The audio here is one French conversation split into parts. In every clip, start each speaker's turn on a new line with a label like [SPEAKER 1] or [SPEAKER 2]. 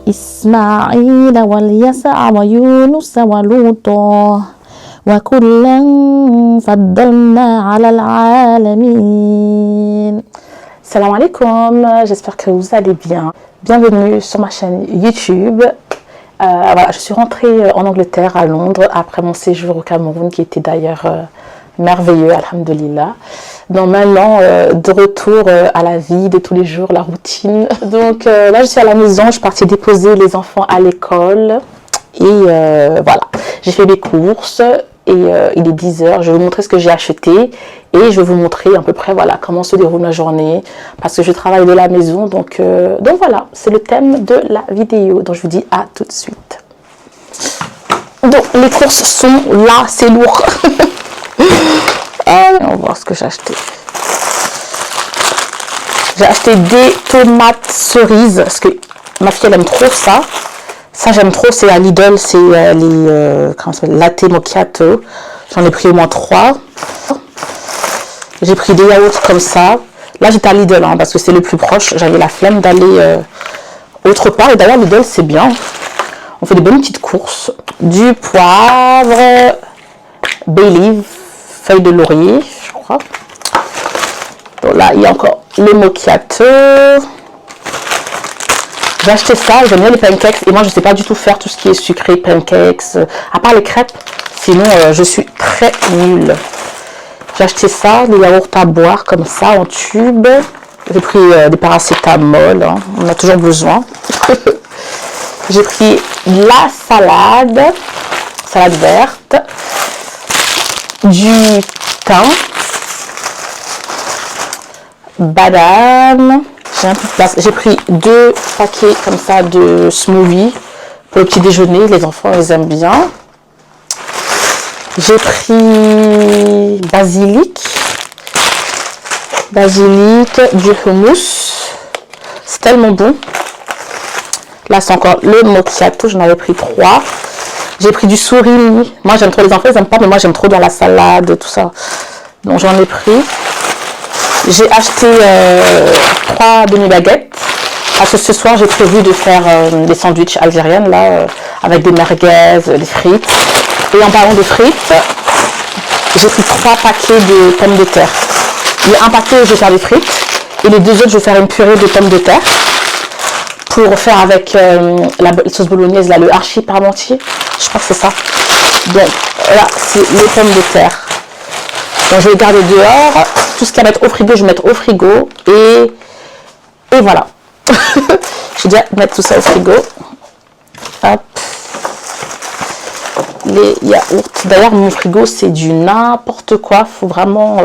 [SPEAKER 1] وإسماعيل واليسع ويونس ولوطا وكلا فضلنا على العالمين. Salam alaikum, j'espère que vous allez bien. Bienvenue sur ma chaîne YouTube. Voilà, je suis rentrée en Angleterre, à Londres, après mon séjour au Cameroun, qui était d'ailleurs merveilleux, alhamdulillah. Donc maintenant, de retour à la vie de tous les jours, la routine. Donc là, je suis à la maison, je suis partie déposer les enfants à l'école. Et voilà, j'ai fait mes courses. Et il est 10h, je vais vous montrer ce que j'ai acheté et je vais vous montrer à peu près voilà, comment se déroule ma journée parce que je travaille de la maison, donc voilà, c'est le thème de la vidéo, donc je vous dis à tout de suite. Donc les courses sont là, c'est lourd. On va voir ce que j'ai acheté. J'ai acheté des tomates cerises parce que ma fille elle aime trop ça. Ça j'aime trop, c'est à Lidl, c'est les latte macchiato. J'en ai pris au moins 3. J'ai pris des yaourts comme ça. Là j'étais à Lidl hein, parce que c'est le plus proche. J'avais la flemme d'aller autre part. Et d'ailleurs Lidl c'est bien. On fait des bonnes petites courses. Du poivre, bay leaf, feuille de laurier, je crois. Donc là il y a encore le macchiato. J'ai acheté ça, j'aime bien les pancakes et moi je sais pas du tout faire tout ce qui est sucré, pancakes, à part les crêpes, sinon je suis très nulle. J'ai acheté ça, des yaourts à boire comme ça en tube. J'ai pris des paracétamol, hein, on a toujours besoin. J'ai pris la salade verte, du thym, banane. J'ai un peu de place. J'ai pris 2 paquets comme ça de smoothie pour le petit déjeuner. Les enfants, ils aiment bien. J'ai pris basilic, du hummus. C'est tellement bon. Là, c'est encore le macchiato. J'en avais pris 3. J'ai pris du surimi. Moi, j'aime trop. Les enfants, ils n'aiment pas, mais moi, j'aime trop dans la salade, tout ça. Donc, j'en ai pris. J'ai acheté 3 demi-baguettes parce que ce soir j'ai prévu de faire des sandwichs algériennes là avec des merguez, des frites. Et en parlant de frites, j'ai pris 3 paquets de pommes de terre. Il y a un paquet où je vais faire des frites et les 2 autres je vais faire une purée de pommes de terre pour faire avec la sauce bolognaise là, le hachis parmentier. Je crois que c'est ça. Donc là c'est les pommes de terre. Donc je vais les garder dehors. Tout ce qu'il y a à mettre au frigo, je vais mettre au frigo. Et voilà. Je vais déjà mettre tout ça au frigo. Hop. Les yaourts. D'ailleurs, mon frigo, c'est du n'importe quoi. Il faut vraiment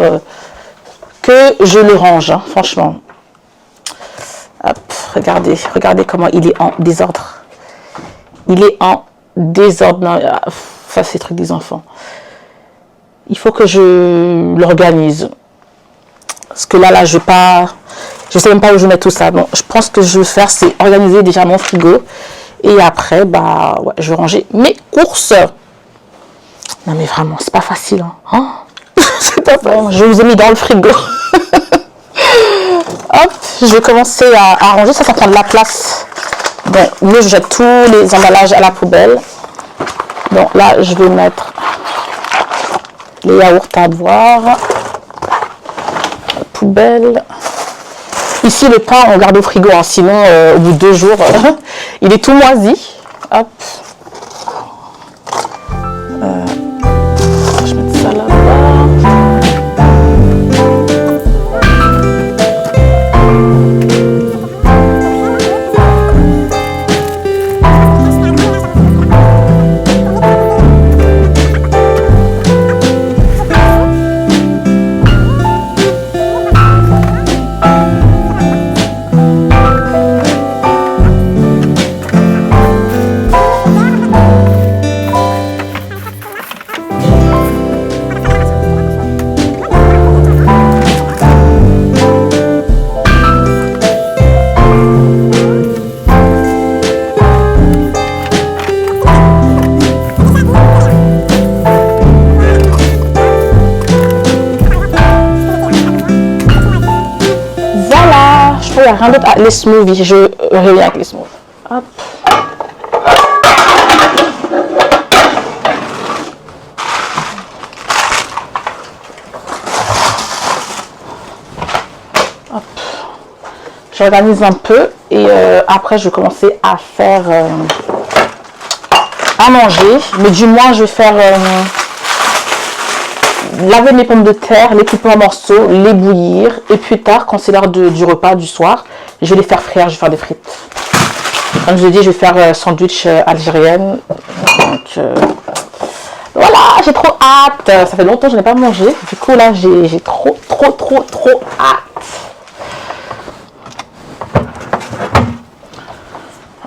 [SPEAKER 1] que je le range, hein, franchement. Hop. Regardez comment il est en désordre. Il est en désordre. Non, ça, c'est le truc des enfants. Il faut que je l'organise. Parce que là, je sais même pas où je mets tout ça. Donc, je pense que je vais faire, c'est organiser déjà mon frigo. Et après, bah, ouais, je vais ranger mes courses. Non, mais vraiment, c'est pas facile. Hein. Oh c'est pas facile. Bon, je vous ai mis dans le frigo. Hop, je vais commencer à ranger. Ça prend de la place. Bon, mieux, je jette tous les emballages à la poubelle. Donc là, je vais mettre les yaourts à boire. Poubelle. Ici, le pain, on garde au frigo. Hein, sinon, au bout de 2 jours, il est tout moisi. Hop. Je vais mettre ça là-bas. il n'y a rien d'autre. Ah, les smoothies, je reviens avec les smoothies. Hop. J'organise un peu et après je vais commencer à faire à manger. Mais du moins je vais faire laver mes pommes de terre, les couper en morceaux, les bouillir et plus tard quand c'est l'heure du repas du soir, je vais les faire frire, je vais faire des frites. Comme je l'ai dit, je vais faire sandwich algérienne. Donc voilà, j'ai trop hâte. Ça fait longtemps que je n'ai pas mangé. Du coup là j'ai trop hâte.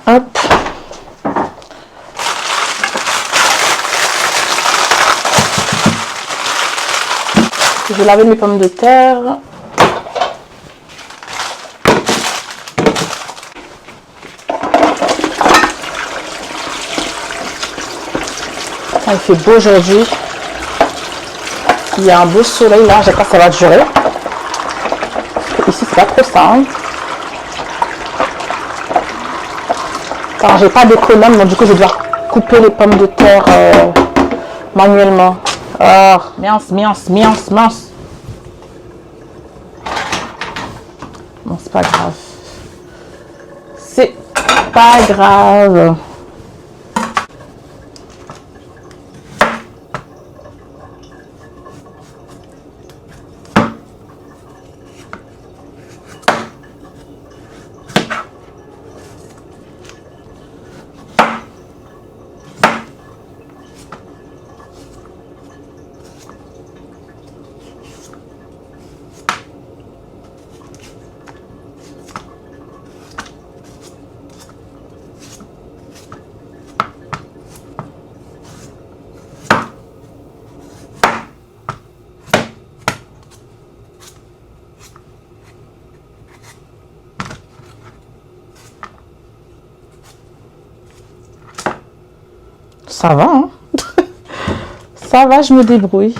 [SPEAKER 1] Hop. Je vais laver mes pommes de terre. Il fait beau aujourd'hui. Il y a un beau soleil là, j'espère que ça va durer. Ici c'est pas trop ça. Hein. Alors j'ai pas d'économe, donc du coup je vais devoir couper les pommes de terre manuellement. Oh, mince. Bon, c'est pas grave. C'est pas grave. Ça va, hein. Ça va, je me débrouille.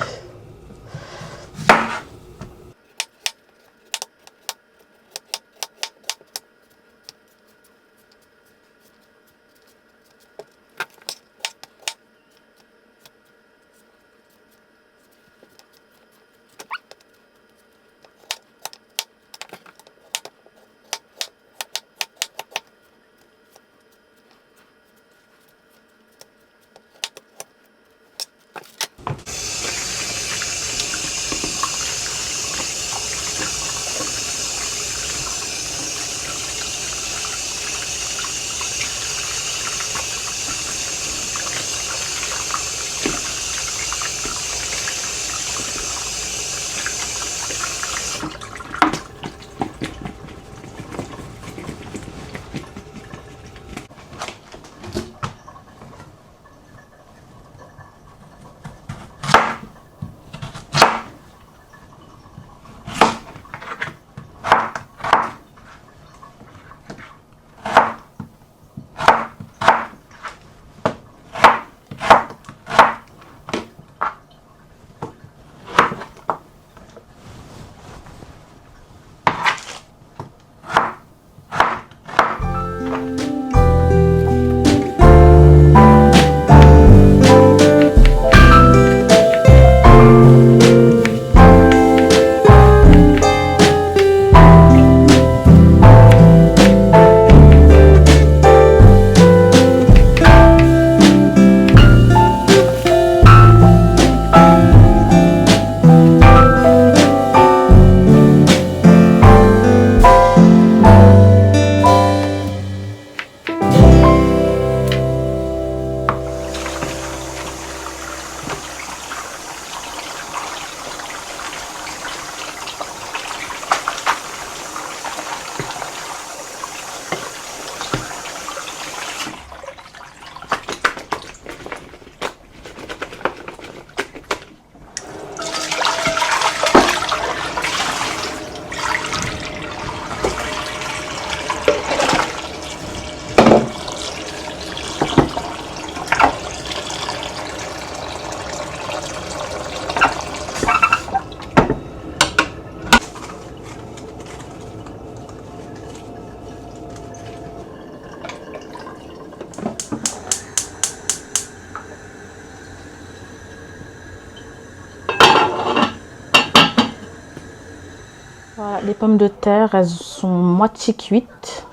[SPEAKER 1] Voilà, les pommes de terre, elles sont moitié cuites.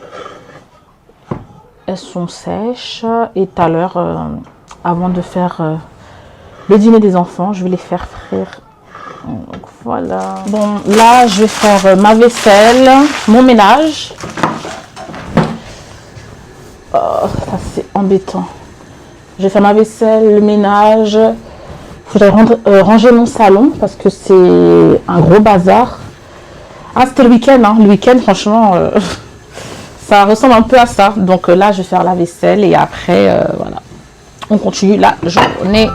[SPEAKER 1] Elles sont sèches. Et tout à l'heure, avant de faire le dîner des enfants, je vais les faire frire. Donc voilà. Bon, là, je vais faire ma vaisselle, mon ménage. Oh, ça c'est embêtant. Je vais faire ma vaisselle, le ménage. Il faudrait ranger mon salon parce que c'est un gros bazar. Ah, c'était le week-end, hein. Le week-end, franchement, ça ressemble un peu à ça. Donc là, je vais faire la vaisselle et après, voilà. On continue la journée.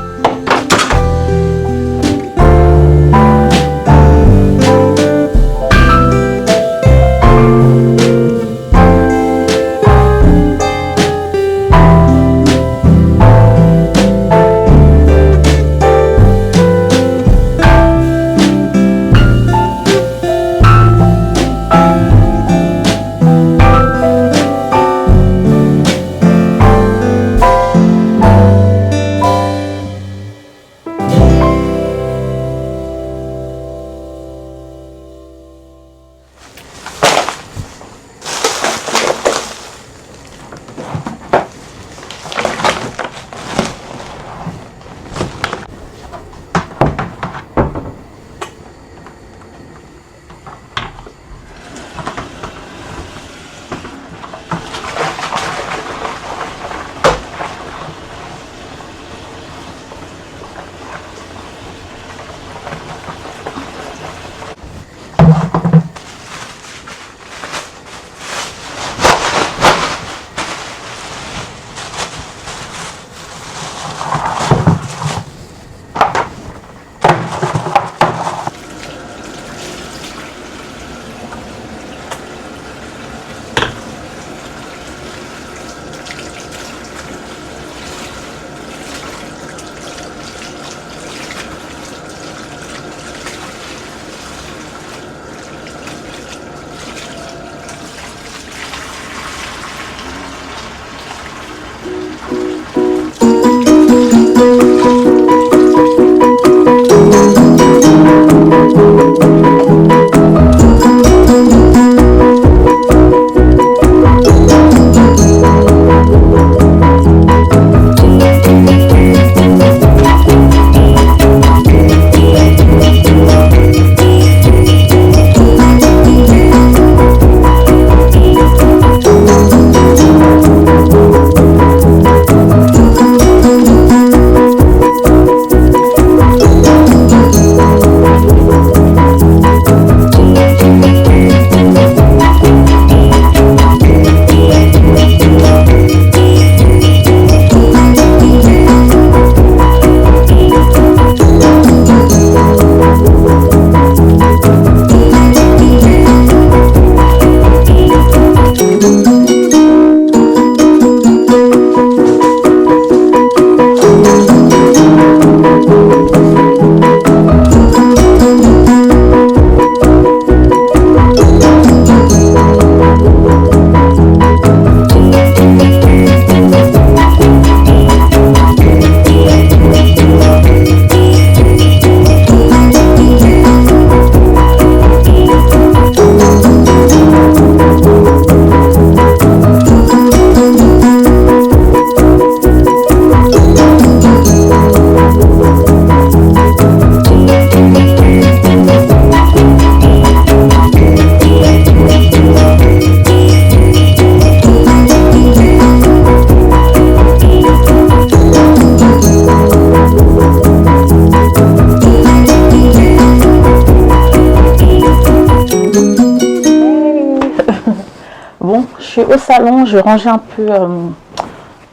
[SPEAKER 1] Au salon, je rangeais un peu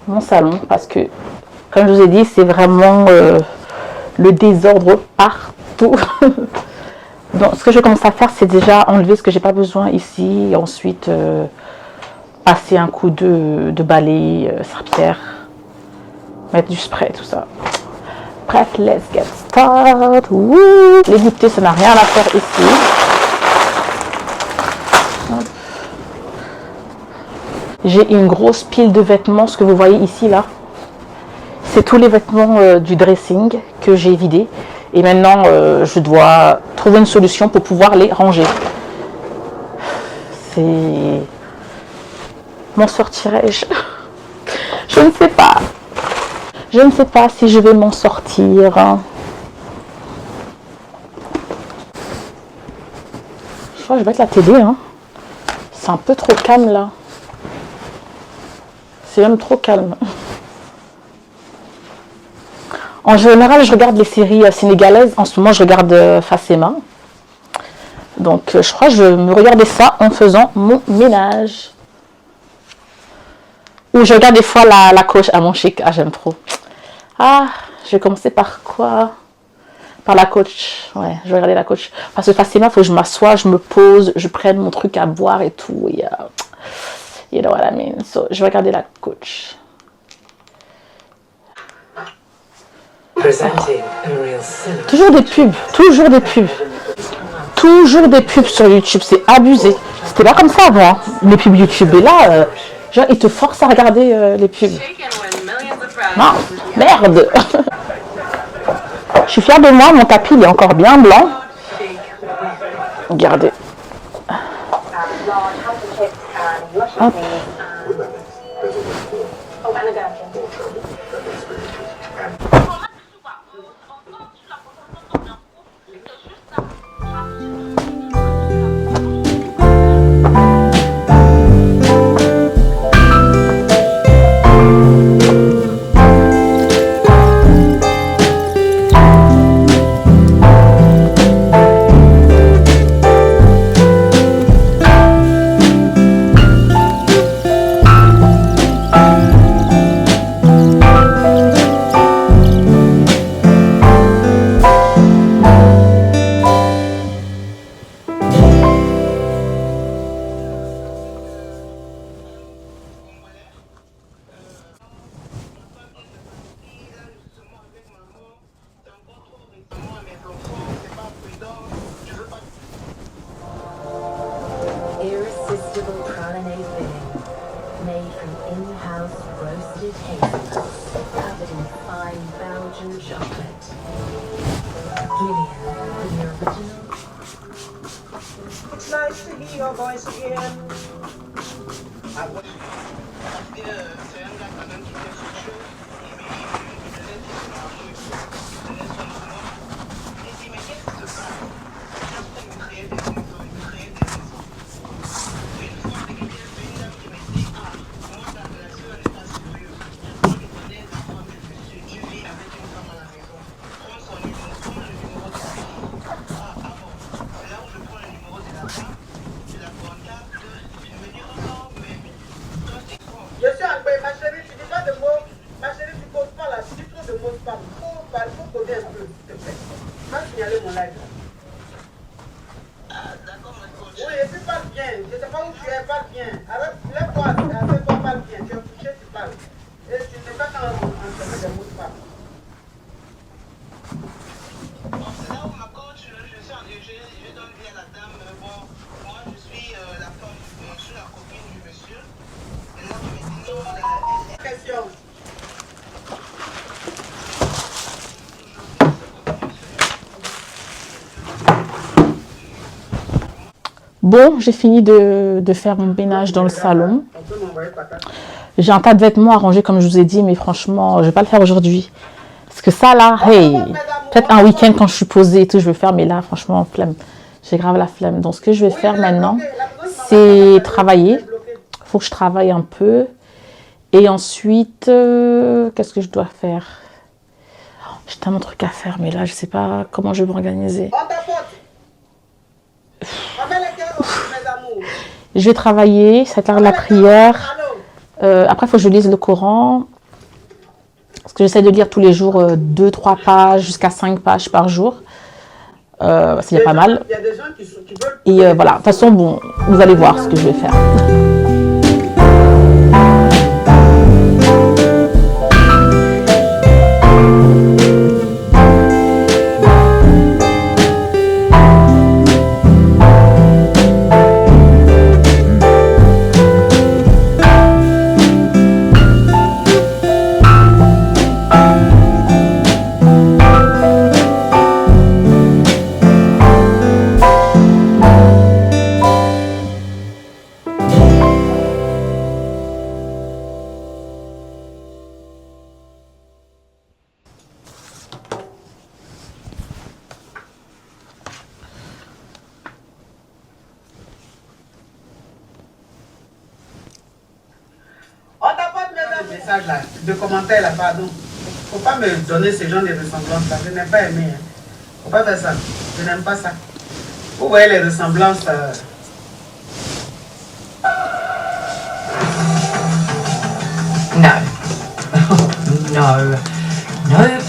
[SPEAKER 1] mon salon parce que, comme je vous ai dit, c'est vraiment le désordre partout. Donc, ce que je commence à faire, c'est déjà enlever ce que j'ai pas besoin ici et ensuite passer un coup de balai, serpillère, mettre du spray, tout ça. Bref, let's get started. Wouh, les goûters, ça n'a rien à faire ici. J'ai une grosse pile de vêtements, ce que vous voyez ici là. C'est tous les vêtements du dressing que j'ai vidé. Et maintenant, je dois trouver une solution pour pouvoir les ranger. c'est... M'en sortirai-je? Je ne sais pas. Je ne sais pas si je vais m'en sortir. Je crois que je vais mettre la télé. Hein. C'est un peu trop calme là. C'est même trop calme. En général, je regarde les séries sénégalaises. En ce moment, je regarde Facema. Donc, je crois que je me regardais ça en faisant mon ménage. Ou je regarde des fois la coach à mon chic. Ah, j'aime trop. Ah, je vais commencer par quoi? Par la coach. Ouais, je vais regarder la coach. Parce que Facema, il faut que je m'assoie, je me pose, je prenne mon truc à boire et tout. Et, you know what I mean. So, je vais regarder la coach. Toujours des pubs, toujours des pubs. Toujours des pubs sur YouTube, c'est abusé. C'était pas comme ça avant, hein, les pubs YouTube. Et là, genre, ils te forcent à regarder les pubs. Non, merde. Je suis fière de moi, mon tapis il est encore bien blanc. Regardez. Hop.
[SPEAKER 2] Irresistible praliné filling, made from in-house roasted hazelnuts, covered in fine Belgian chocolate. Gillian, the original.
[SPEAKER 3] It's nice to hear your voice again. Je suis en paix, ma chérie, tu dis pas de mots. Ma chérie, tu poses pas là, tu dis trop de mots spam. Il faut poser un peu, s'il te plaît. Va signaler mon live là. Oui, et puis parle bien. Je sais pas où tu es, parle bien. Arrête, lève-toi, assieds-toi, parle bien. Tu es couché, tu parles. Et tu n'es pas quand on se met des mots spam.
[SPEAKER 4] Là où ma coach, je donne bien à la dame. Bon, moi je suis la femme, je suis la copine du monsieur. Et là, je me dis non,
[SPEAKER 3] Question.
[SPEAKER 1] Bon, j'ai fini de faire mon ménage dans le salon.
[SPEAKER 3] On peut m'envoyer patate.
[SPEAKER 1] J'ai un tas de vêtements à ranger comme je vous ai dit, mais franchement, je vais pas le faire aujourd'hui. Parce que ça là, hey, peut-être un week-end quand je suis posée et tout, je vais faire, mais là, franchement, flemme. J'ai grave la flemme. Donc, ce que je vais faire maintenant, c'est travailler. Il faut que je travaille un peu. Et ensuite, qu'est-ce que je dois faire? J'ai tellement de trucs à faire, mais là, je sais pas comment je vais m'organiser.
[SPEAKER 3] On tapote. On met les cœurs, mes amours.
[SPEAKER 1] Je vais travailler, ça va être l'heure de la prière. Après, il faut que je lise le Coran. Parce que j'essaie de lire tous les jours 2-3 pages, jusqu'à 5 pages par jour. C'est déjà pas mal.
[SPEAKER 3] Il y a des gens qui veulent.
[SPEAKER 1] Et voilà, de toute façon, bon, vous allez voir ce que je vais faire.
[SPEAKER 3] de messages là, de commentaires là, pardon. Faut pas me donner ce genre de ressemblances là. Je n'ai pas aimé. Hein. Faut pas faire ça. Je n'aime pas ça. Vous voyez les ressemblances.
[SPEAKER 5] No. No. Nope. Not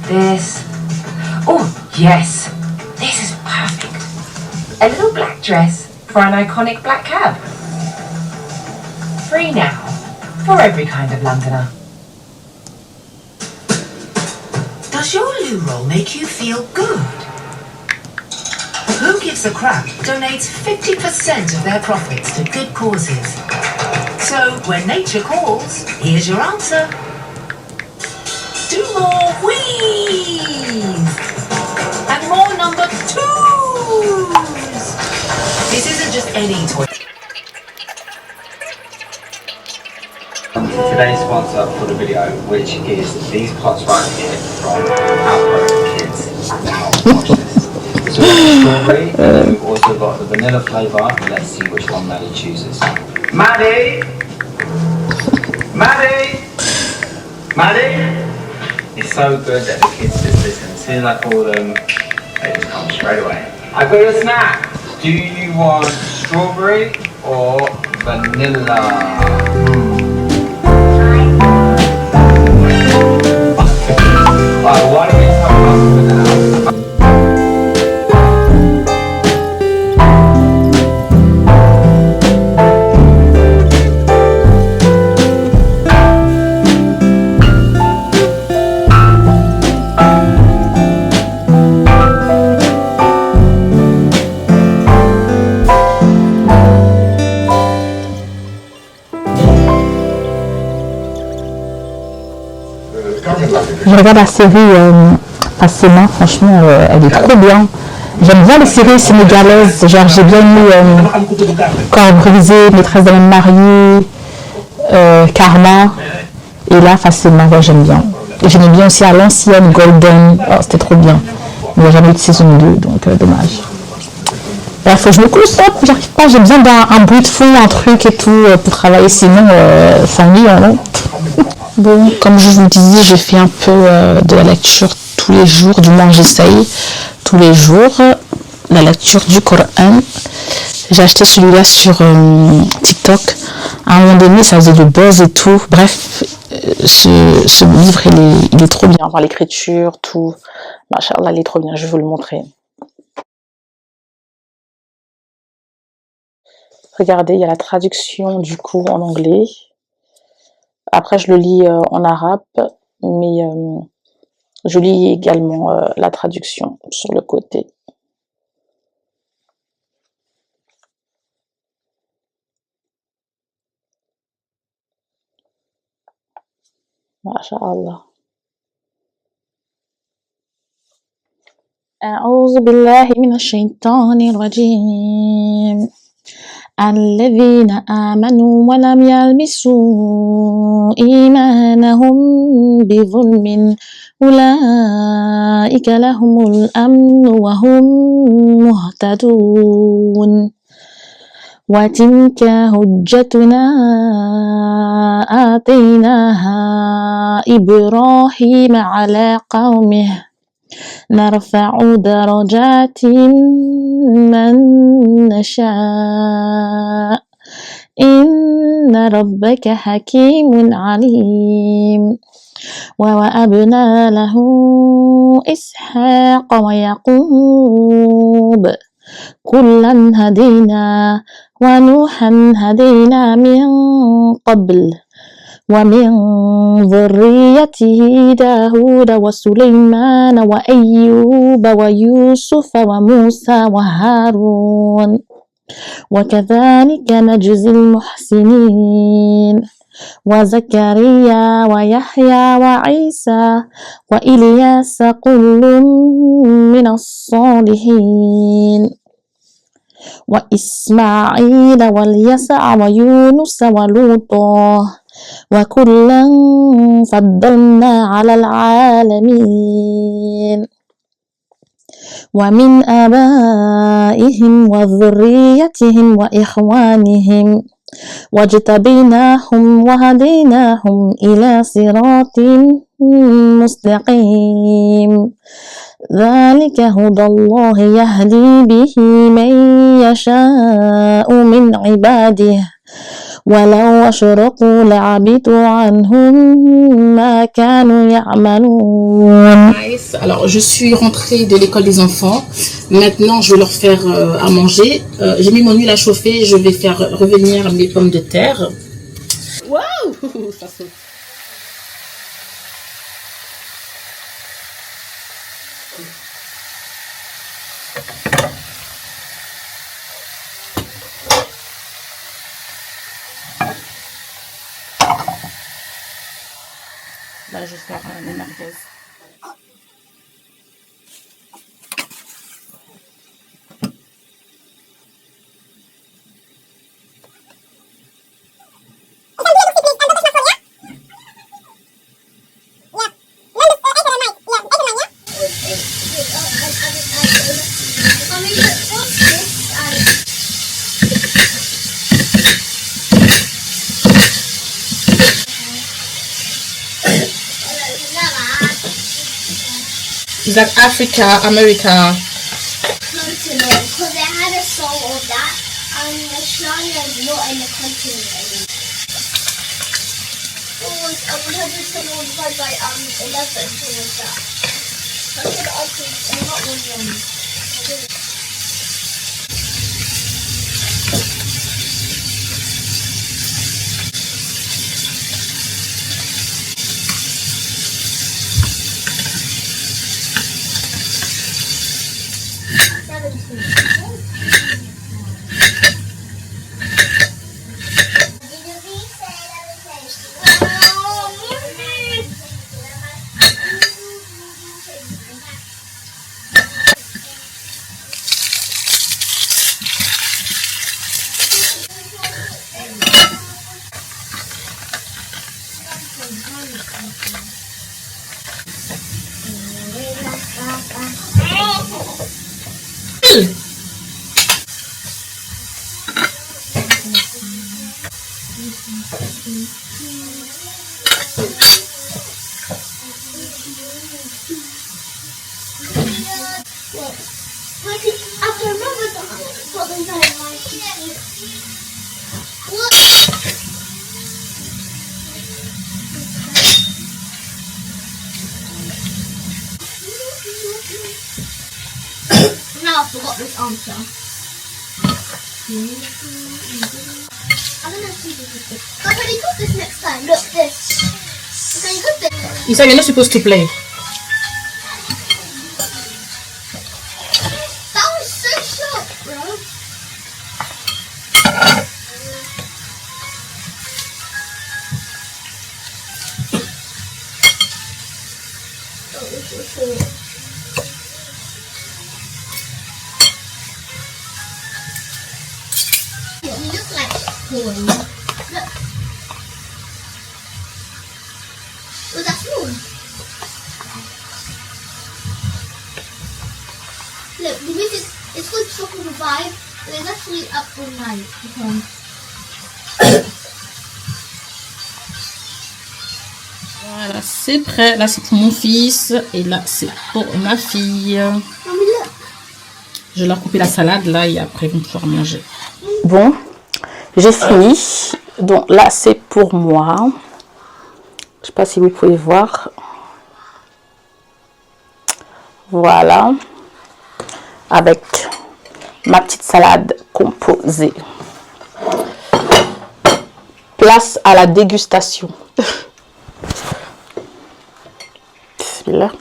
[SPEAKER 5] this. Oh, yes. This is perfect. A little black dress for an iconic black cab. Free now. For every kind of Londoner.
[SPEAKER 6] Does your loo roll make you feel good? Who Gives a Crap donates 50% of their profits to good causes. So, when nature calls, here's your answer. Do more wheeze! And more number 2s! This isn't just any toy.
[SPEAKER 7] Today's sponsor for the video, which is these pots right here from Outpost Kids. Now, watch this. So we've got strawberry, and we've also got the vanilla flavour. Let's see which one Maddie chooses. Maddie! Maddie! Maddie! It's so good that the kids just listen. As soon as I call them, they just come straight away. I got a snack. Do you want strawberry or vanilla? Why don't we have a now?
[SPEAKER 1] Je regarde la série facilement, franchement, elle est trop bien. J'aime bien les séries sénégalaises, genre j'ai bien aimé Corps brisé, Maîtresse d'un homme marié, Karma, et là facilement, ouais, j'aime bien. Et j'aimais bien aussi à l'ancienne Golden, oh, c'était trop bien. Mais il n'y a jamais eu de saison 2, donc dommage. Il faut que je me concentre, j'arrive pas, j'ai besoin d'un bruit de fond, un truc et tout pour travailler, sinon ça me lie, hein. Bon, comme je vous le disais, je fais un peu de la lecture tous les jours, du moins j'essaye tous les jours, la lecture du Coran. J'ai acheté celui-là sur TikTok. À un moment donné, ça faisait du buzz et tout. Bref, ce livre, il est trop bien. Enfin, l'écriture, tout. Machallah, il est trop bien, je vais vous le montrer. Regardez, il y a la traduction du coup en anglais. Après, je le lis en arabe, mais je lis également la traduction sur le côté. Masha'Allah. أعوذ بالله من الشيطان الرجيم الذين آمنوا ولم يلبسوا إيمانهم بظلم أولئك لهم الأمن وهم مهتدون وتلك حجتنا آتيناها إبراهيم على قومه نرفع درجات من نشاء إن ربك حكيم عليم ووهبنا له إسحاق ويعقوب كلا هدينا ونوحا هدينا من قبل ومن ذريته داود وسليمان وأيوب ويوسف وموسى وهارون وكذلك نجزي المحسنين وزكريا ويحيى وعيسى وإلياس كل من الصالحين وإسماعيل واليسع ويونس ولوطا وكلا فضلنا على العالمين ومن آبائهم وذريتهم وإخوانهم واجتبيناهم وهديناهم إلى صراط مستقيم ذلك هدى الله يهدي به من يشاء من عباده ولو أشركوا لعبدوا عنهم ما كانوا يعملون.
[SPEAKER 8] Alors, je suis rentrée de l'école des enfants. Maintenant, je vais leur faire à manger. J'ai mis mon huile à chauffer. Je vais faire revenir mes pommes de terre. Waouh, ça saute. Là, je vais faire les merguez. Is that Africa, America?
[SPEAKER 9] Continent, because they had a song of that, and Australia is not in the continent anymore. What was 100% multiplied by 11? What was that? I said not Williams. Now I forgot this answer. I'm gonna see this. But can you cook this next time? Look, this. Can you cook this?
[SPEAKER 8] Isa, you're not supposed to play.
[SPEAKER 9] That was so sharp, bro. That was so short. You look like corn. Look. Was that small? Look, the music it's called Tropical Vibe, but it's actually up all night.
[SPEAKER 8] Voilà, c'est prêt. Là, c'est pour mon fils. Et là, c'est pour ma fille.
[SPEAKER 9] Mommy, look.
[SPEAKER 8] Je vais leur couper la salade, là, et après, ils vont pouvoir manger.
[SPEAKER 1] Bon, j'ai fini. Donc là, c'est pour moi. Je sais pas si vous pouvez voir. Voilà. Avec ma petite salade composée. Place à la dégustation. Bismillah.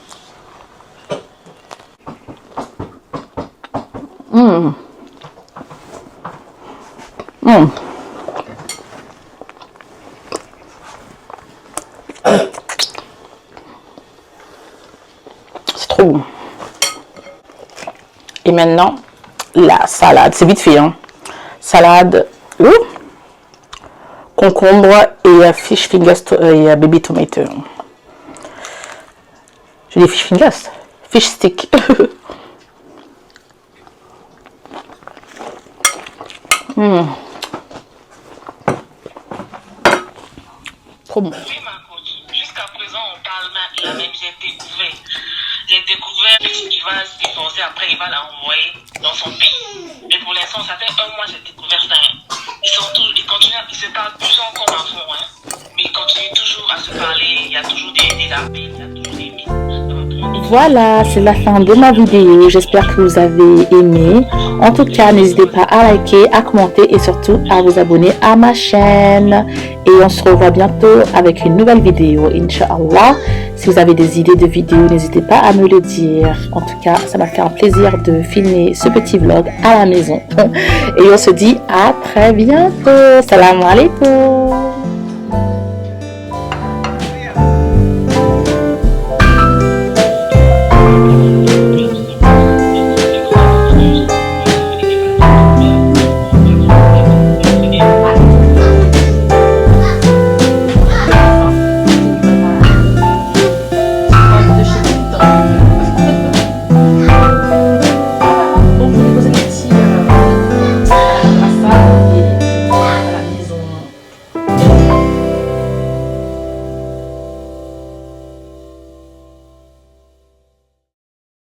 [SPEAKER 1] C'est trop bon. Et maintenant, la salade. C'est vite fait, hein. Salade, concombre et fish fingers et baby tomato. J'ai des fish fingers. Fish stick. trop bon.
[SPEAKER 4] Oui, ma coach. Jusqu'à présent, on parle là même, j'ai découvert qu'il va se divorcer, après il va la renvoyer dans son pays. Et pour l'instant, ça fait 1 mois que j'ai découvert ça. Ils continuent, ils se parlent plus encore à fond, hein. Mais ils continuent toujours à se parler, il y a toujours des appels, il y a toujours des mythes.
[SPEAKER 1] Voilà, c'est la fin de ma vidéo. J'espère que vous avez aimé. En tout cas, n'hésitez pas à liker, à commenter et surtout à vous abonner à ma chaîne. Et on se revoit bientôt avec une nouvelle vidéo, Inch'Allah. Si vous avez des idées de vidéos, n'hésitez pas à me le dire. En tout cas, ça m'a fait un plaisir de filmer ce petit vlog à la maison. Et on se dit à très bientôt. Salam alaikum.